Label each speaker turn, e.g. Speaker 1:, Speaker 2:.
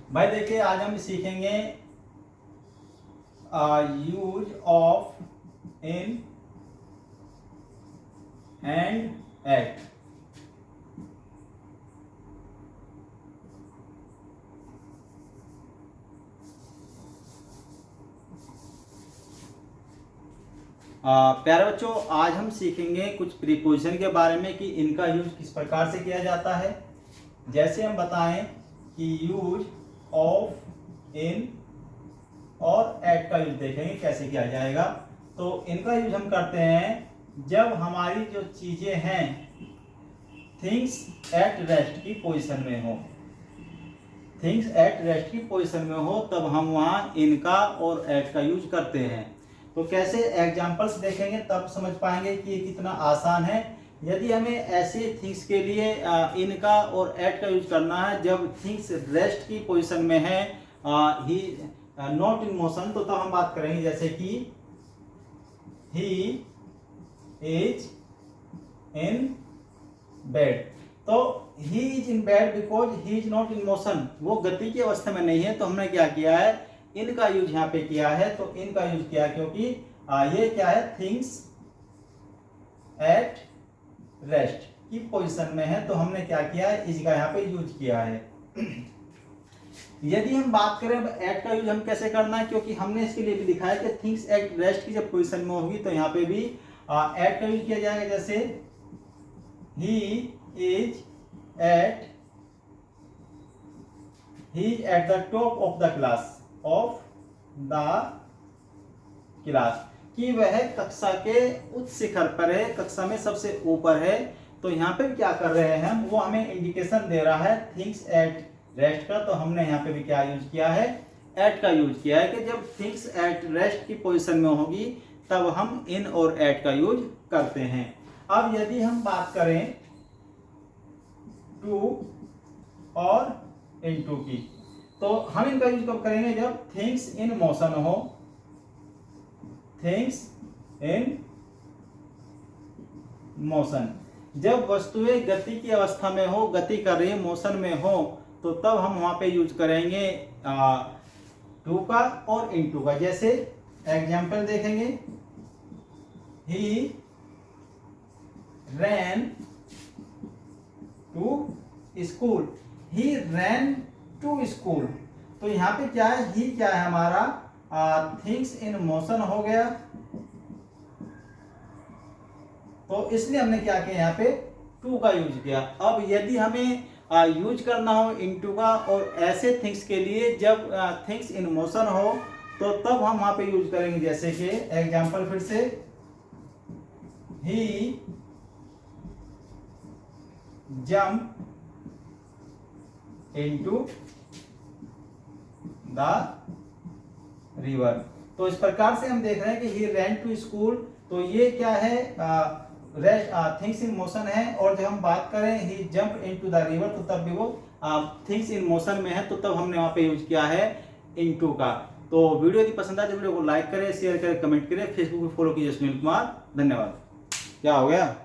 Speaker 1: भाई देखिए, आज हम सीखेंगे use of in and at. प्यारे बच्चों, आज हम सीखेंगे कुछ प्रीपोजिशन के बारे में कि इनका यूज किस प्रकार से किया जाता है। जैसे हम बताएं कि यूज ऑफ इन और एट का यूज देखेंगे कैसे किया जाएगा। तो इनका यूज हम करते हैं जब हमारी जो चीजें हैं थिंग्स एट रेस्ट की पोजीशन में हो। थिंग्स एट रेस्ट की पोजीशन में हो तब हम वहां इनका और एट का यूज करते हैं। तो कैसे एग्जांपल्स देखेंगे तब समझ पाएंगे कि ये कितना आसान है। यदि हमें ऐसे थिंग्स के लिए इनका और एट का यूज करना है जब थिंग्स रेस्ट की पोजीशन में है, ही नॉट इन मोशन, तो तब हम बात करेंगे जैसे कि ही इज इन बेड। तो he is in bed because he is not in motion, वो गति की अवस्था में नहीं है। तो हमने क्या किया है, इनका यूज यहाँ पे किया है। तो इनका यूज किया क्योंकि ये क्या है, थिंग्स एट रेस्ट की पोजीशन में है, तो हमने क्या किया है, इसका यहाँ पे यूज किया है। यदि हम बात करें एट का यूज हम कैसे करना है, क्योंकि हमने इसके लिए भी लिखा है कि थिंग्स एट रेस्ट की जब पोजीशन में होगी तो यहाँ पे भी एट का यूज किया जाएगा। जैसे he is at the top of the class कि वह कक्षा के उच्च शिखर पर है, कक्षा में सबसे ऊपर है। तो यहाँ पे भी क्या कर रहे हैं हम, वो हमें इंडिकेशन दे रहा है थिंग्स एट रेस्ट का। तो हमने यहाँ पे भी क्या यूज किया है, एट का यूज किया है कि जब थिंग्स एट रेस्ट की पोजीशन में होगी तब हम इन और एट का यूज करते हैं। अब यदि हम बात करें टू और इनटू की, तो हम इनका यूज कब करेंगे, जब थिंग्स इन मोशन हो। थिंग्स इन मोशन, जब वस्तुएं गति की अवस्था में हो, गति कर रही है, मोशन में हो, तो तब हम वहां पे यूज करेंगे टू का और इनटू का। जैसे एग्जांपल देखेंगे, he ran to school, he ran to school. तो यहाँ पे क्या है, ही क्या है हमारा, थिंग्स इन मोशन हो गया। तो इसलिए हमने क्या किया, यहाँ पे टू का यूज किया। अब यदि हमें यूज करना हो इनटू का और ऐसे थिंग्स के लिए जब थिंग्स इन मोशन हो, तो तब हम वहां पे यूज करेंगे। जैसे कि एग्जांपल फिर से, ही जंप इनटू द रिवर। तो इस प्रकार से हम देख रहे हैं कि ही रैन टू स्कूल, तो ये क्या है, थिंग्स इन मोशन है। और जब हम बात करें ही जंप इनटू द रिवर, तो तब भी वो थिंग्स इन मोशन में है, तो तब हमने वहां पे यूज किया है इनटू का। तो वीडियो यदि पसंद आए तो वीडियो को लाइक करें, शेयर करें, कमेंट करें, फेसबुक पे फॉलो कीजिए सुनील कुमार। धन्यवाद। क्या हो गया